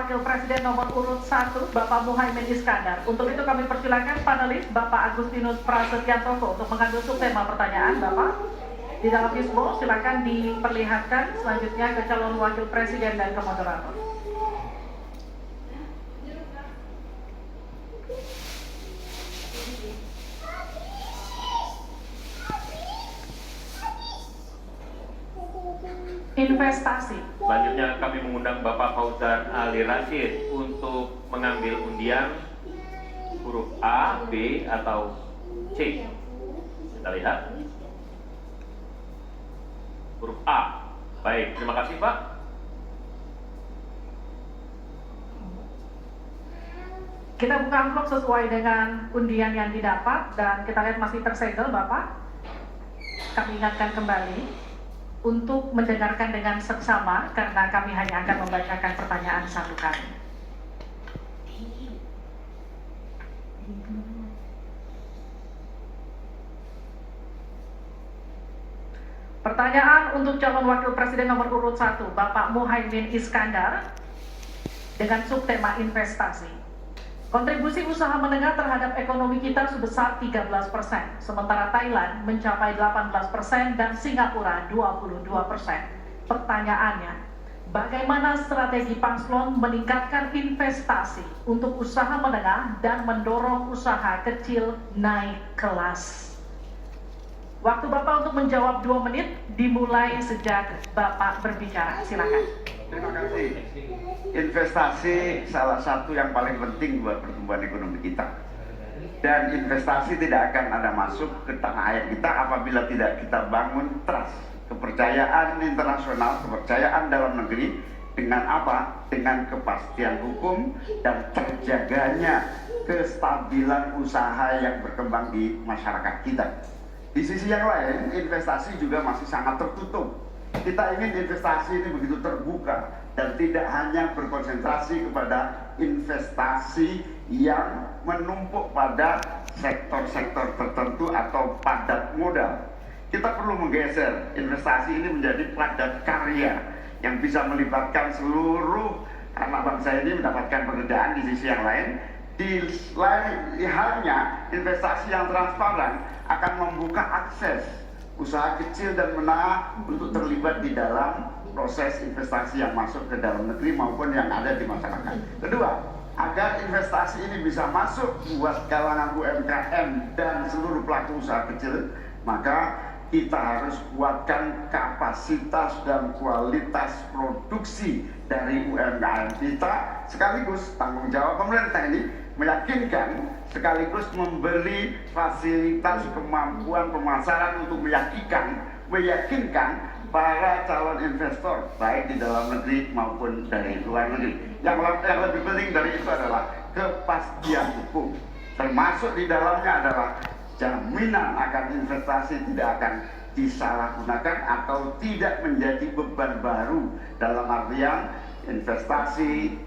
Wakil Presiden nomor urut 1 Bapak Muhaimin Iskandar. Untuk itu kami persilakan panelis Bapak Agustinus Prasetyantoko untuk mengambil subtema pertanyaan Bapak. Di dalam Fisbo silakan diperlihatkan selanjutnya ke calon Wakil Presiden dan ke moderator. Investasi. Selanjutnya kami mengundang Bapak Fauzan Ali Rashid untuk mengambil undian huruf A, B, atau C. Kita lihat. Huruf A. Baik, terima kasih Pak. Kita buka amplop sesuai dengan undian yang didapat dan kita lihat masih tersegel Bapak. Kami ingatkan kembali untuk mendengarkan dengan seksama karena kami hanya akan membacakan pertanyaan satu kali. Pertanyaan untuk calon Wakil Presiden nomor urut 1 Bapak Muhaimin Iskandar dengan subtema investasi. Kontribusi usaha menengah terhadap ekonomi kita sebesar 13%, sementara Thailand mencapai 18% dan Singapura 22%. Pertanyaannya, bagaimana strategi Paslon meningkatkan investasi untuk usaha menengah dan mendorong usaha kecil naik kelas? Waktu Bapak untuk menjawab 2 menit dimulai sejak Bapak berbicara. Silakan. Terima kasih. Investasi salah satu yang paling penting buat pertumbuhan ekonomi kita. Dan investasi tidak akan ada masuk ke tanah air kita apabila tidak kita bangun trust, kepercayaan internasional, kepercayaan dalam negeri. Dengan apa? Dengan kepastian hukum dan terjaganya kestabilan usaha yang berkembang di masyarakat kita. Di sisi yang lain, investasi juga masih sangat tertutup. Kita ingin investasi ini begitu terbuka dan tidak hanya berkonsentrasi kepada investasi yang menumpuk pada sektor-sektor tertentu atau padat modal. Kita perlu menggeser investasi ini menjadi padat karya yang bisa melibatkan seluruh anak bangsa ini mendapatkan pekerjaan. Di sisi yang lain, di lain halnya investasi yang transparan akan membuka akses usaha kecil dan menengah untuk terlibat di dalam proses investasi yang masuk ke dalam negeri maupun yang ada di masyarakat. Kedua, agar investasi ini bisa masuk buat kalangan UMKM dan seluruh pelaku usaha kecil, maka kita harus kuatkan kapasitas dan kualitas produksi dari UMKM kita, sekaligus tanggung jawab pemerintah ini meyakinkan sekaligus memberi fasilitas kemampuan pemasaran untuk meyakinkan para calon investor baik di dalam negeri maupun dari luar negeri. Yang lebih penting dari itu adalah kepastian hukum, termasuk di dalamnya adalah jaminan akan investasi tidak akan disalahgunakan atau tidak menjadi beban baru, dalam artian investasi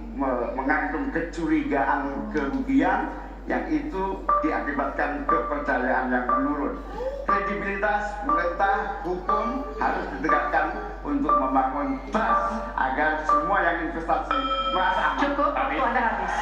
mengandung kecurigaan kerugian yang itu diakibatkan kepercayaan yang menurun. Kredibilitas pemerintah hukum harus ditegakkan untuk membangun trust agar semua yang investasi merasa aman. Cukup, waktu Anda habis.